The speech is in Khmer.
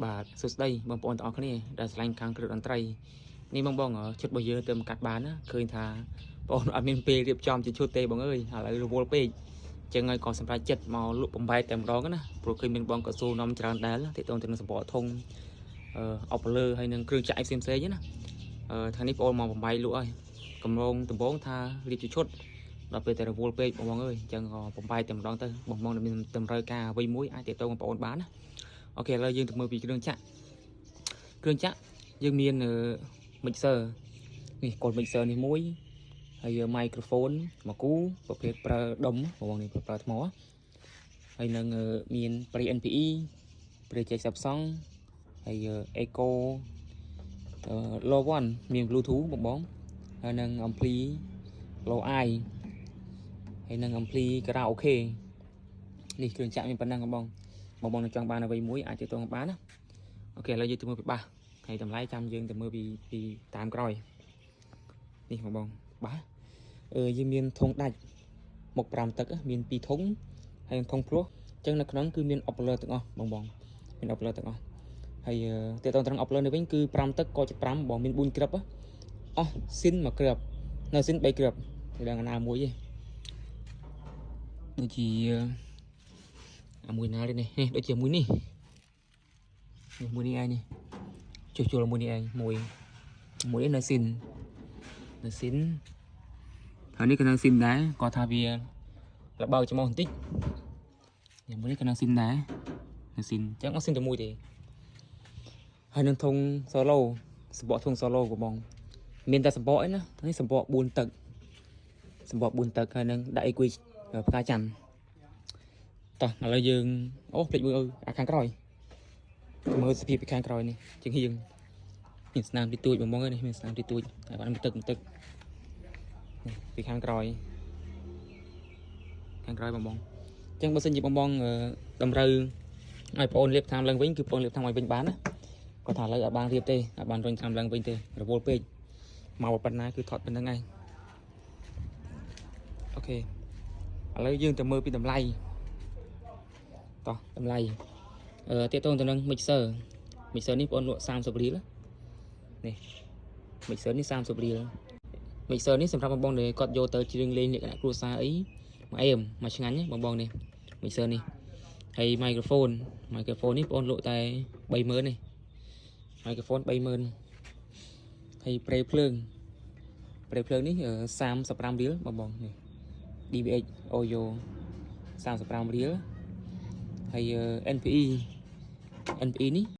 បាទសួស្តីបងប្អូនទាំងអស់គ្នាដែលឆ្លាញ់ខាងគ្រឿងតន្ត្រីនេះបងជិតរបស់យើងទៅកាត់បានណាឃើញថាបងអត់មានពេលរៀបចំជាឈុតទេបងអើយឥឡូវរវល់ពេកចឹងហើយក៏សម្រាប់ចិត្តមកលក់បំបែកតែម្ដងណាព្រោះឃើញមានបងក៏សួរនាំច្រើនដែរទាក់ទងទៅនឹងសម្បកធុងអុកលើហើយនឹងគ្រឿងចាក់ផ្សេងណាថ្ងៃនេះបងមកបំបែកលក់ហើយកំឡុងដំបងថារៀបជាឈុតដល់ពេលតែរវល់ពេកបងអើយចឹងក៏បំបែកតែម្ដងទៅបងមានតម្រូវការអ្វីមួយអាចទាក់ទងបងប្អូនបានណាអូខេឥឡូវយើងទៅមើលពីគ្រឿងចាក់យើងមាន mixer នេះកូន mixer នេះមួយហើយ microphone មួយគូប្រភេទប្រើដុំបងនេះប្រើថ្មហើយនឹងមានប្រេ NPE ប្រេចេកសាប់សង់ហើយ Echo Low 1មាន Bluetooth បងហើយនឹង ampli Low I ហើយនឹង ampli karaoke នេះគ្រឿងចាក់មានប៉ុណ្ណឹងបងនឹងចង់បានអ្វីមួយអាចទៅទងបានណាអូខេឥឡូវយើងទៅមើលពីបាសហើយតម្លៃចាំយើងទៅមើលពីតាមក្រោយនេះបងបាសយើងមានធុងដាច់មុខ5ទឹកមាន2ធុងហើយធុងព្រោះអញ្ចឹងនៅក្នុងគឺមានអុកលើទាំងអស់បងមានអុកលើទាំងអស់ហើយទាក់ទងត្រង់អុកលើនេះវិញគឺ5ទឹកក៏ជា5បងមាន4គ្រាប់អស់ស៊ីន1គ្រាប់នៅស៊ីន3គ្រាប់តែដល់ណាមួយទេដូចជាមួយណានេះដូចជាមួយនេះមួយនេះឯងនេះជួសជុលមួយនេះឯងមួយនៅស៊ីនហើយនេះក៏នៅស៊ីនដែរគាត់ថាវាលបើច្មោះបន្តិចមួយនេះក៏នៅស៊ីនដែរនៅស៊ីនអញ្ចឹងអត់ស៊ីនតែមួយទេហើយនឹងធុង solo សម្បកធុង solo បងមានតែសម្បកឯណានេះសម្បក4ទឹកហើយនឹងដាក់អីគួយផ្កាច័ន្ទតោះឥឡូវយើងអូភ្លេចមើលខាងក្រោយមើលសភាពពីខាងក្រោយនេះជាងហៀងមានស្នាមទីទួចបងនេះមានស្នាមទីទួចហើយបានទឹកពីខាងក្រោយបងអញ្ចឹងបើសិនជាបងតម្រូវឲ្យបងលាបថ្នាំឡើងវិញគឺបងលាបថ្នាំឲ្យវិញបានណាគាត់ថាឥឡូវអត់បានរៀបទេអត់បានរុញថ្នាំឡើងវិញទេរវល់ពេកមកប៉ុណ្ណាគឺថត់ប៉ុណ្្នឹងឯងអូខេឥឡូវយើងទៅមើលពីតម្លៃតោះតម្លៃទាក់ទងទៅនឹង mixer នេះបងលក់30រៀលនេះ mixer នេះ30រៀល mixer នេះសម្រាប់បងដែលគាត់យកទៅច្រៀងលេងលក្ខណៈគ្រួសារអីមកអេមមកឆ្ងាញ់បងនេះ mixer នេះហើយ microphone នេះបងលក់តែ 30000 នេះ microphone 30000ហើយប្រេភ្លើងនេះ35រៀលបងនេះ DVX Oyo 35រៀលហើយNPEនេះ